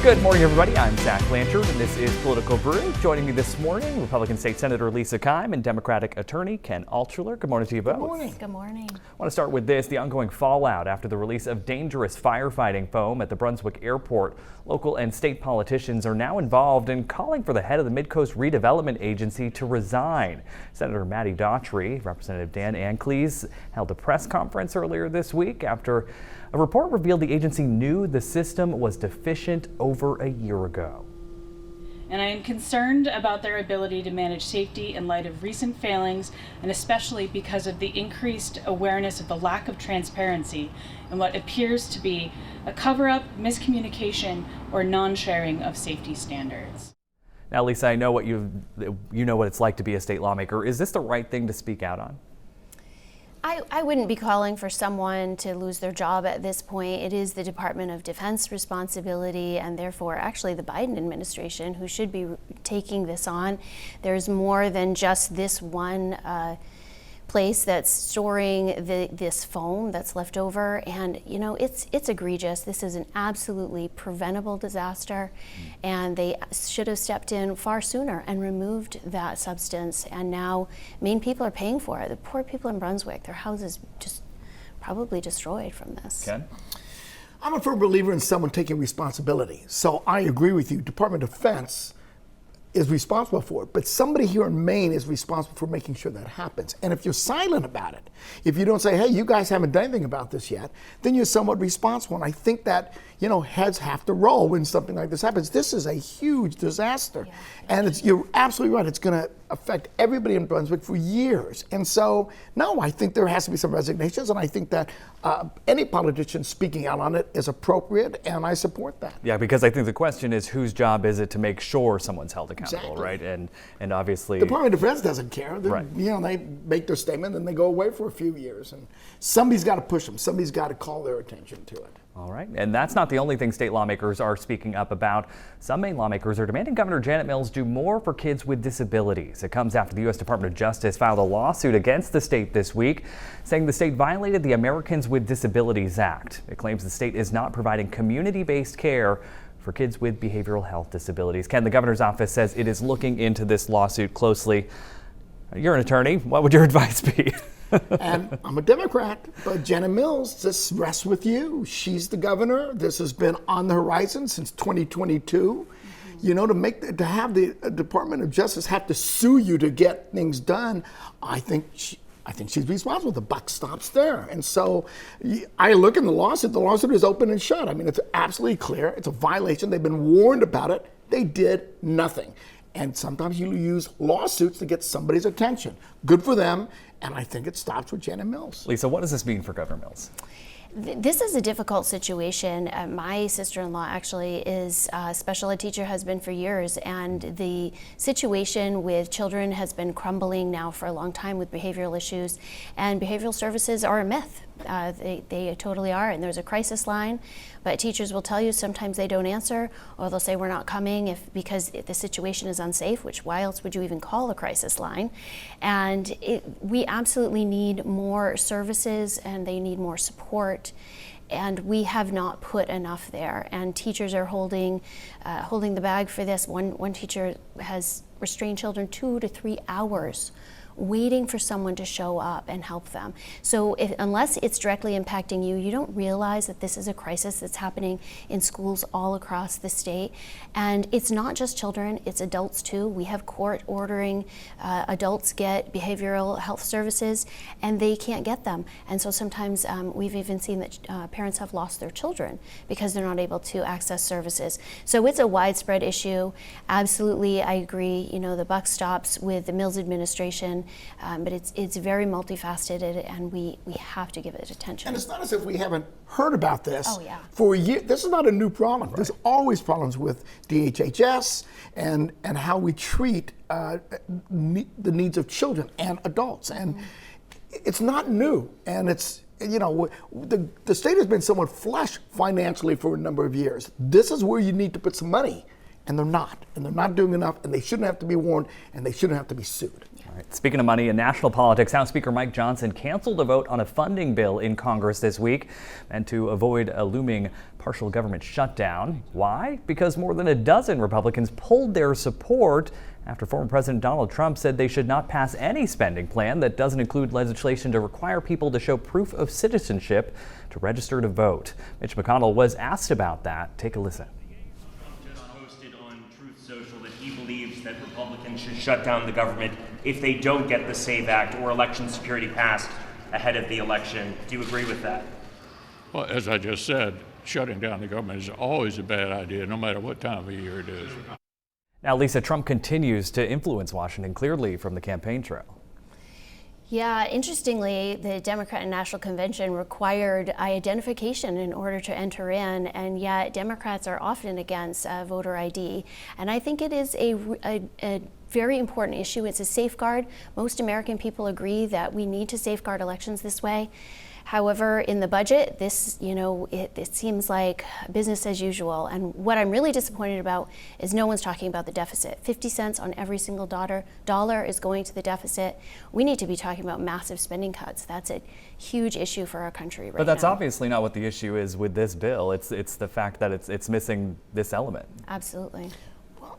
Good morning, everybody. I'm Zach Blanchard, and this is Political Brew. Joining me this morning, Republican State Senator Lisa Keim and Democratic Attorney Ken Altshuler. Good morning to you both. Good morning. Good morning. I want to start with this, the ongoing fallout after the release of dangerous firefighting foam at the Brunswick airport. Local and state politicians are now involved in calling for the head of the Mid-Coast Redevelopment Agency to resign. Senator Maddie Daughtry, Representative Dan Ancleys held a press conference earlier this week after a report revealed the agency knew the system was deficient over a year ago. And I am concerned about their ability to manage safety in light of recent failings, and especially because of the increased awareness of the lack of transparency and what appears to be a cover-up, miscommunication, or non-sharing of safety standards. Now, Lisa, I know what you know what it's like to be a state lawmaker. Is this the right thing to speak out on? I wouldn't be calling for someone to lose their job at this point. It is the Department of Defense responsibility, and therefore actually the Biden administration who should be taking this on. There's more than just this one place that's storing this foam that's left over, and you know it's egregious. This is an absolutely preventable disaster, and they should have stepped in far sooner and removed that substance, and now Maine people are paying for it. The poor people in Brunswick, their houses just probably destroyed from this. Ken? I'm a firm believer in someone taking responsibility. So I agree with you. Department of Defense is responsible for it, but somebody here in Maine is responsible for making sure that happens. And if you're silent about it, if you don't say, hey, you guys haven't done anything about this yet, then you're somewhat responsible. And I think that, you know, heads have to roll when something like this happens. This is a huge disaster. And you're absolutely right. It's going to affect everybody in Brunswick for years. And so, no, I think there has to be some resignations. And I think that any politician speaking out on it is appropriate. And I support that. Yeah, because I think the question is whose job is it to make sure someone's held accountable, right? And obviously the Department of Defense doesn't care. Right. You know, they make their statement and they go away for a few years. And somebody's got to push them. Somebody's got to call their attention to it. All right, and that's not the only thing state lawmakers are speaking up about. Some Maine lawmakers are demanding Governor Janet Mills do more for kids with disabilities. It comes after the U.S. Department of Justice filed a lawsuit against the state this week, saying the state violated the Americans with Disabilities Act. It claims the state is not providing community-based care for kids with behavioral health disabilities. Ken, the governor's office says it is looking into this lawsuit closely. You're an attorney. What would your advice be? And I'm a Democrat, but Janet Mills, just rests with you. She's the governor. This has been on the horizon since 2022. You know, to have the Department of Justice have to sue you to get things done, I think she's responsible. The buck stops there. And so I look in the lawsuit. The lawsuit is open and shut. I mean, it's absolutely clear. It's a violation. They've been warned about it. They did nothing. And sometimes you use lawsuits to get somebody's attention. Good for them. And I think it stops with Janet Mills. Lisa, what does this mean for Governor Mills? This is a difficult situation. My sister-in-law actually is a special ed teacher, has been for years, and the situation with children has been crumbling now for a long time with behavioral issues, and behavioral services are a myth. They totally are, and there's a crisis line, but teachers will tell you sometimes they don't answer, or they'll say we're not coming because the situation is unsafe, which why else would you even call a crisis line? And we absolutely need more services, and they need more support, and we have not put enough there, and teachers are holding the bag for this. One teacher has restrained children 2 to 3 hours waiting for someone to show up and help them. So unless it's directly impacting you, you don't realize that this is a crisis that's happening in schools all across the state. And it's not just children, it's adults too. We have court ordering adults get behavioral health services and they can't get them. And so sometimes we've even seen that parents have lost their children because they're not able to access services. So it's a widespread issue. Absolutely, I agree. You know, the buck stops with the Mills administration. But it's very multifaceted, and we have to give it attention. And it's not as if we haven't heard about this for a year. This is not a new problem. Right. There's always problems with DHHS and how we treat the needs of children and adults. And it's not new. And it's, you know, the state has been somewhat flush financially for a number of years. This is where you need to put some money. And they're not. And they're not doing enough. And they shouldn't have to be warned. And they shouldn't have to be sued. All right. Speaking of money, in national politics, House Speaker Mike Johnson canceled a vote on a funding bill in Congress this week and to avoid a looming partial government shutdown. Why? Because more than a dozen Republicans pulled their support after former President Donald Trump said they should not pass any spending plan that doesn't include legislation to require people to show proof of citizenship to register to vote. Mitch McConnell was asked about that. Take a listen. Social that he believes that Republicans should shut down the government if they don't get the SAVE Act or election security passed ahead of the election. Do you agree with that? Well, as I just said, shutting down the government is always a bad idea, no matter what time of year it is. Now, Lisa, Trump continues to influence Washington clearly from the campaign trail. Yeah, interestingly, the Democrat National Convention required identification in order to enter in, and yet Democrats are often against voter ID. And I think it is a very important issue. It's a safeguard. Most American people agree that we need to safeguard elections this way. However, in the budget, this, it seems like business as usual. And what I'm really disappointed about is no one's talking about the deficit. 50 cents on every single dollar is going to the deficit. We need to be talking about massive spending cuts. That's a huge issue for our country right now. But that's obviously not what the issue is with this bill. It's the fact that it's missing this element. Absolutely.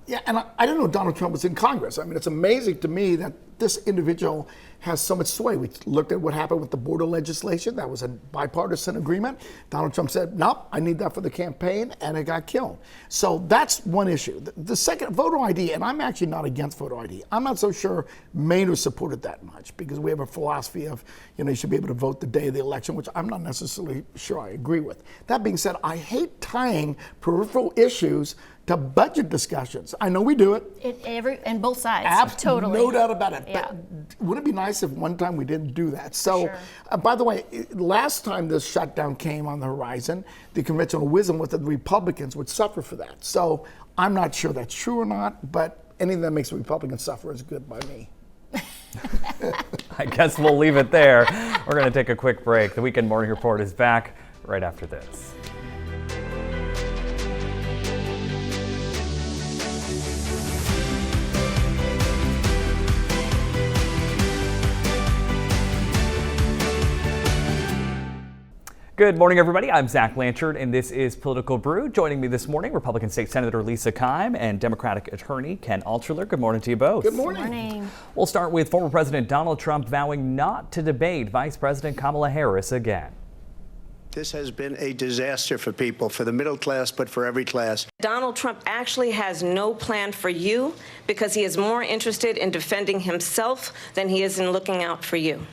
Yeah, and I didn't know Donald Trump was in Congress. I mean, it's amazing to me that this individual has so much sway. We looked at what happened with the border legislation. That was a bipartisan agreement. Donald Trump said, nope, I need that for the campaign, and it got killed. So that's one issue. The second, voter ID, and I'm actually not against voter ID. I'm not so sure Mainers supported that much because we have a philosophy of, you should be able to vote the day of the election, which I'm not necessarily sure I agree with. That being said, I hate tying peripheral issues to budget discussions. I know we do it. And both sides. Totally. No doubt about it. Yeah. But wouldn't it be nice if one time we didn't do that? So, Sure. By the way, last time this shutdown came on the horizon, the conventional wisdom was that the Republicans would suffer for that. So I'm not sure that's true or not, but anything that makes the Republicans suffer is good by me. I guess we'll leave it there. We're going to take a quick break. The Weekend Morning Report is back right after this. Good morning, everybody. I'm Zach Blanchard, and this is Political Brew. Joining me this morning, Republican State Senator Lisa Keim and Democratic Attorney Ken Altshuler. Good morning to you both. Good morning. Good morning. We'll start with former President Donald Trump vowing not to debate Vice President Kamala Harris again. This has been a disaster for people, for the middle class, but for every class. Donald Trump actually has no plan for you because he is more interested in defending himself than he is in looking out for you.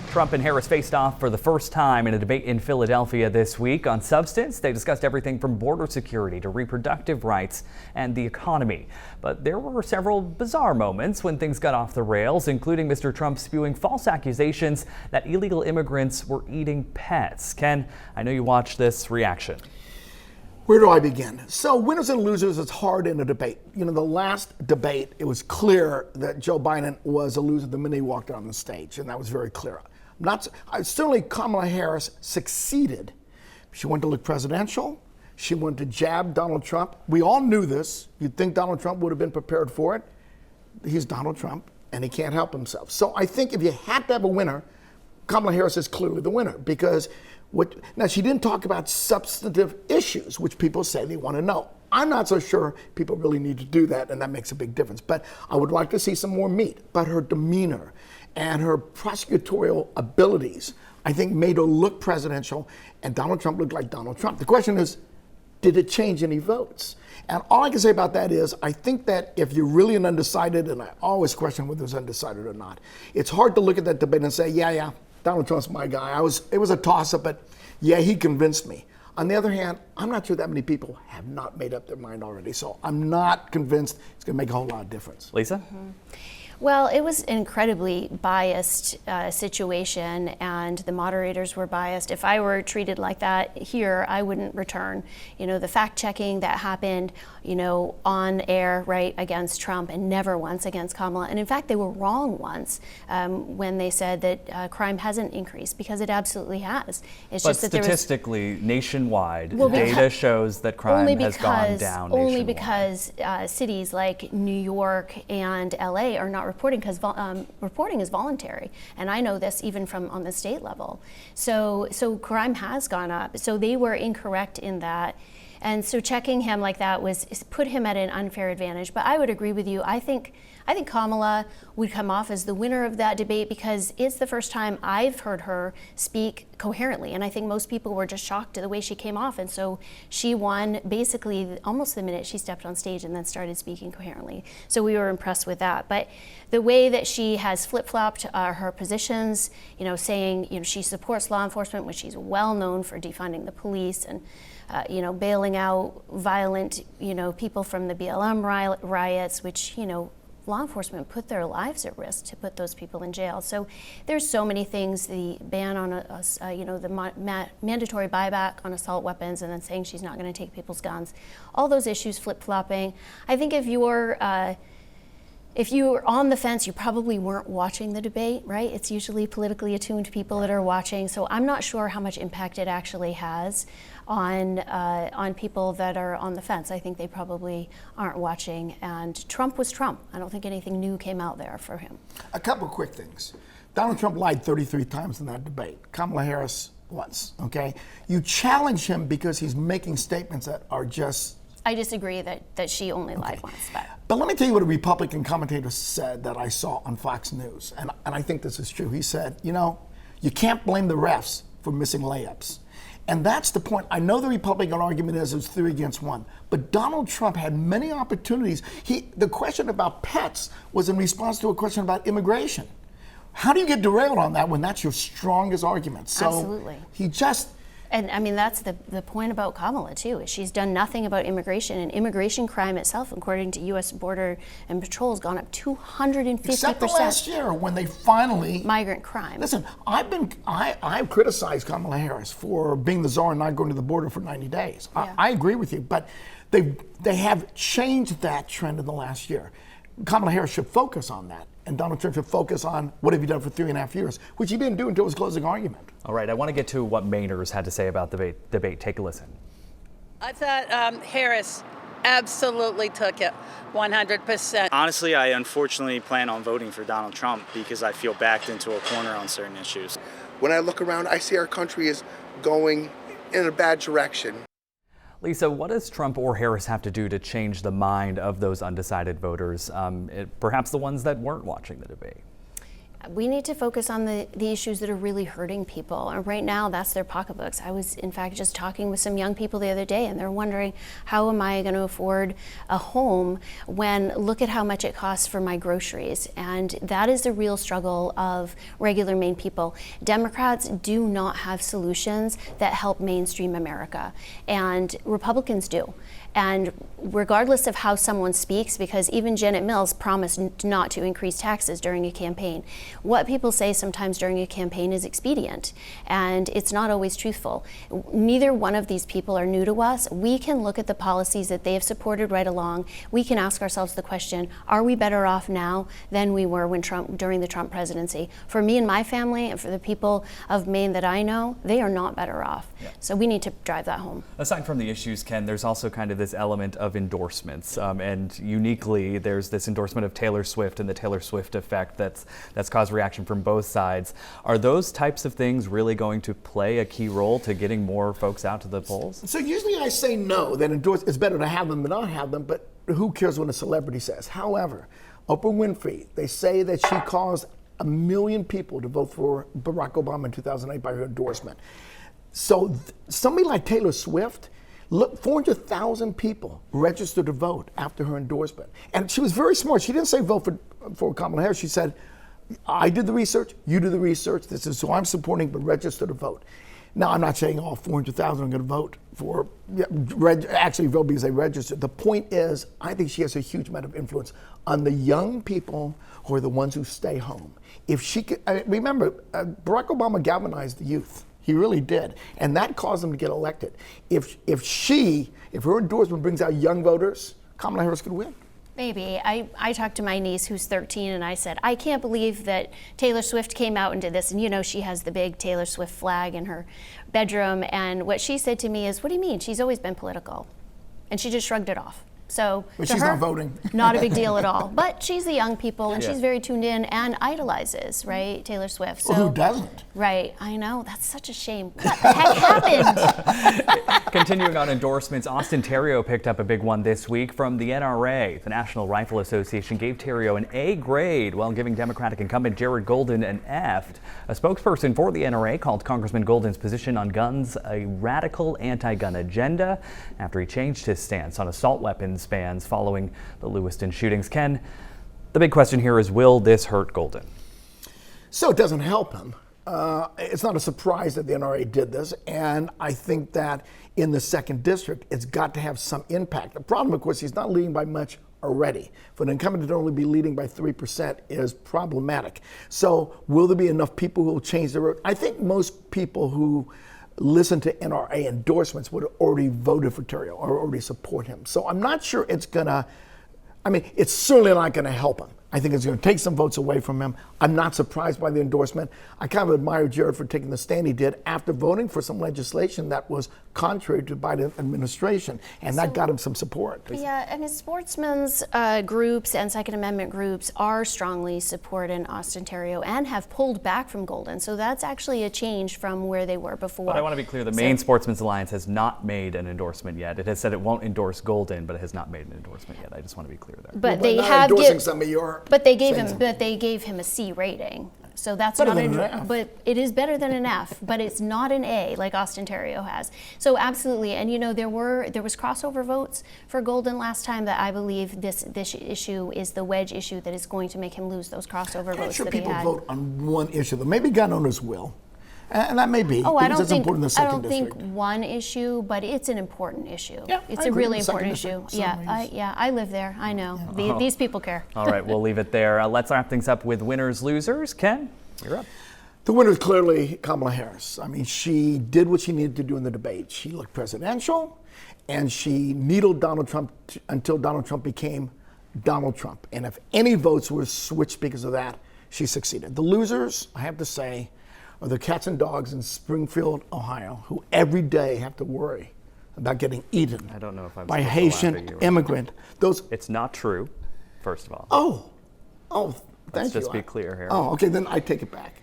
Trump and Harris faced off for the first time in a debate in Philadelphia this week. On substance, they discussed everything from border security to reproductive rights and the economy. But there were several bizarre moments when things got off the rails, including Mr. Trump spewing false accusations that illegal immigrants were eating pets. Ken, I know you watched this reaction. Where do I begin? So winners and losers is hard in a debate. The last debate, it was clear that Joe Biden was a loser the minute he walked on the stage, and that was very clear. Certainly Kamala Harris succeeded. She wanted to look presidential. She wanted to jab Donald Trump. We all knew this. You'd think Donald Trump would have been prepared for it. He's Donald Trump, and he can't help himself. So I think if you had to have a winner, Kamala Harris is clearly the winner because now she didn't talk about substantive issues, which people say they want to know. I'm not so sure people really need to do that, and that makes a big difference. But I would like to see some more meat. But her demeanor and her prosecutorial abilities, I think, made her look presidential, and Donald Trump looked like Donald Trump. The question is, did it change any votes? And all I can say about that is, I think that if you're really an undecided, and I always question whether it's undecided or not, it's hard to look at that debate and say, yeah, Donald Trump's my guy. It was a toss-up, but yeah, he convinced me. On the other hand, I'm not sure that many people have not made up their mind already, so I'm not convinced it's going to make a whole lot of difference. Lisa? Well, it was an incredibly biased situation, and the moderators were biased. If I were treated like that here, I wouldn't return. The fact checking that happened, on air, right, against Trump, and never once against Kamala. And in fact, they were wrong once when they said that crime hasn't increased, because it absolutely has. It's but just that statistically, nationwide, data shows that crime has gone down nationwide. Only because cities like New York and LA are not reporting because reporting is voluntary, and I know this even from on the state level. So crime has gone up. So they were incorrect in that. And so checking him like that put him at an unfair advantage. But I would agree with you. I think Kamala would come off as the winner of that debate because it's the first time I've heard her speak coherently. And I think most people were just shocked at the way she came off. And so she won basically almost the minute she stepped on stage and then started speaking coherently. So we were impressed with that. But the way that she has flip-flopped her positions, saying, she supports law enforcement, which she's well known for defunding the police and bailing out violent, people from the BLM riots, which, law enforcement put their lives at risk to put those people in jail. So there's so many things, the ban on, the mandatory buyback on assault weapons, and then saying she's not going to take people's guns. All those issues flip-flopping. I think if you're on the fence, you probably weren't watching the debate, right? It's usually politically attuned people that are watching. So I'm not sure how much impact it actually has on people that are on the fence. I think they probably aren't watching. And Trump was Trump. I don't think anything new came out there for him. A couple of quick things. Donald Trump lied 33 times in that debate. Kamala Harris once, okay? You challenge him because he's making statements that are just... I disagree that she only lied once. But let me tell you what a Republican commentator said that I saw on Fox News, and I think this is true. He said, you can't blame the refs for missing layups. And that's the point. I know the Republican argument is it's 3 against 1, but Donald Trump had many opportunities. The question about pets was in response to a question about immigration. How do you get derailed on that when that's your strongest argument? So absolutely. He just... And I mean, that's the point about Kamala, too, is she's done nothing about immigration. And immigration crime itself, according to U.S. Border and Patrol, has gone up 250%. Except the last year when they finally... Migrant crime. Listen, I've criticized Kamala Harris for being the czar and not going to the border for 90 days. Yeah. I agree with you, but they have changed that trend in the last year. Kamala Harris should focus on that, and Donald Trump should focus on what have you done for 3.5 years, which he didn't do until his closing argument. All right, I want to get to what Mainers had to say about the debate. Take a listen. I thought Harris absolutely took it, 100%. Honestly, I unfortunately plan on voting for Donald Trump because I feel backed into a corner on certain issues. When I look around, I see our country is going in a bad direction. Lisa, what does Trump or Harris have to do to change the mind of those undecided voters, perhaps the ones that weren't watching the debate? We need to focus on the issues that are really hurting people. And right now, that's their pocketbooks. I was, in fact, just talking with some young people the other day, and they're wondering, how am I going to afford a home when look at how much it costs for my groceries? And that is the real struggle of regular Maine people. Democrats do not have solutions that help mainstream America, and Republicans do. And regardless of how someone speaks, because even Janet Mills promised not to increase taxes during a campaign, what people say sometimes during a campaign is expedient, and it's not always truthful. Neither one of these people are new to us. We can look at the policies that they have supported right along. We can ask ourselves the question, are we better off now than we were during the Trump presidency? For me and my family, and for the people of Maine that I know, they are not better off. Yeah. So we need to drive that home. Aside from the issues, Ken, there's also kind of this element of endorsements, and uniquely there's this endorsement of Taylor Swift and the Taylor Swift effect that's caused reaction from both sides. Are those types of things really going to play a key role to getting more folks out to the polls? So usually I say no, that it's better to have them than not have them, but who cares what a celebrity says? However, Oprah Winfrey, they say that she caused 1 million people to vote for Barack Obama in 2008 by her endorsement. So somebody like Taylor Swift, look, 400,000 people registered to vote after her endorsement. And she was very smart. She didn't say vote for Kamala Harris. She said, I did the research, you do the research, this is who I'm supporting, but register to vote. Now, I'm not saying all 400,000 are going to vote for, actually vote because they registered. The point is, I think she has a huge amount of influence on the young people who are the ones who stay home. If she could, remember, Barack Obama galvanized the youth. He really did. And that caused them to get elected. If her endorsement brings out young voters, Kamala Harris could win. Maybe. I talked to my niece who's 13 and I said, I can't believe that Taylor Swift came out and did this. And she has the big Taylor Swift flag in her bedroom. And what she said to me is, what do you mean? She's always been political. And she just shrugged it off. So But to she's her, not voting. not a big deal at all. But she's the young people, and Yeah. she's very tuned in and idolizes, right, Taylor Swift. So, Well, who doesn't? Right, I know. That's such a shame. What the heck happened? Continuing on endorsements, Theriault picked up a big one this week from the NRA. The National Rifle Association gave Theriault an A grade while giving Democratic incumbent Jared Golden an F. A spokesperson for the NRA called Congressman Golden's position on guns a radical anti-gun agenda after he changed his stance on assault weapons bans following the Lewiston shootings. Ken, the big question here is, will this hurt Golden? So it doesn't help him. It's not a surprise that the NRA did this, and I think that in the 2nd District, it's got to have some impact. The problem, of course, he's not leading by much already. For an incumbent to only be leading by 3% is problematic. So will there be enough people who will change their vote? I think most people who listen to NRA endorsements would have already voted for Theriault or already support him. So I'm not sure it's gonna, it's certainly not gonna help him. I think it's going to take some votes away from him. I'm not surprised by the endorsement. I kind of admire Jared for taking the stand he did after voting for some legislation that was contrary to the Biden administration, and that got him some support. Yeah, sportsmen's groups and Second Amendment groups are strongly supporting Theriault and have pulled back from Golden. So that's actually a change from where they were before. But I want to be clear, the Maine Sportsmen's Alliance has not made an endorsement yet. It has said it won't endorse Golden, but it has not made an endorsement yet. I just want to be clear there. But Well, they not have endorsing some of your But they gave things. him. But they gave him a C rating. So that's Better not than an F. But it is better than an F. But it's not an A like Theriault has. So absolutely. And there was crossover votes for Golden last time that I believe this issue is the wedge issue that is going to make him lose those crossover I'm not votes sure that he people had. vote on one issue, though. Maybe gun owners will. And that may be, Oh, I because don't it's think important in the I 2nd don't District. think one issue, but it's an important issue. Yeah, it's I a agree really with the 2nd important issue. District. I live there. I know. These people care. All right, we'll leave it there. Let's wrap things up with winners, losers. Ken, you're up. The winner is clearly Kamala Harris. She did what she needed to do in the debate. She looked presidential, and she needled Donald Trump until Donald Trump became Donald Trump. And if any votes were switched because of that, she succeeded. The losers, I have to say, are the cats and dogs in Springfield, Ohio, who every day have to worry about getting eaten I don't know if I'm by a supposed to laugh at Haitian you. immigrant. It's not true, first of all. Thank Let's you. just be clear here. Oh, okay, then I take it back.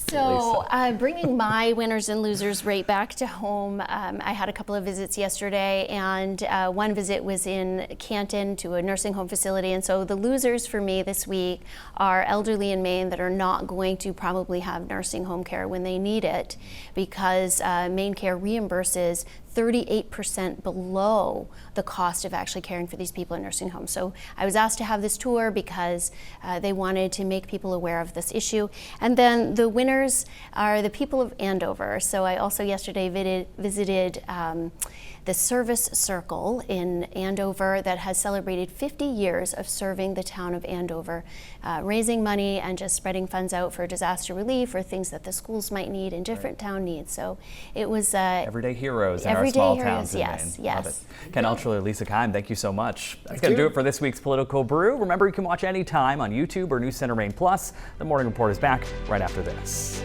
So bringing my winners and losers right back to home, I had a couple of visits yesterday, and one visit was in Canton to a nursing home facility. And so the losers for me this week are elderly in Maine that are not going to probably have nursing home care when they need it, because Maine Care reimburses 38% below the cost of actually caring for these people in nursing homes. So I was asked to have this tour because they wanted to make people aware of this issue. And then the winners are the people of Andover. So I also yesterday visited the Service Circle in Andover that has celebrated 50 years of serving the town of Andover, raising money and just spreading funds out for disaster relief or things that the schools might need and different town needs. So it was everyday heroes in our small towns in Maine. Love it. Ken Altshuler, Lisa Keim, thank you so much. That's going to do it for this week's Political Brew. Remember, you can watch anytime on YouTube or News Center Maine Plus. The Morning Report is back right after this.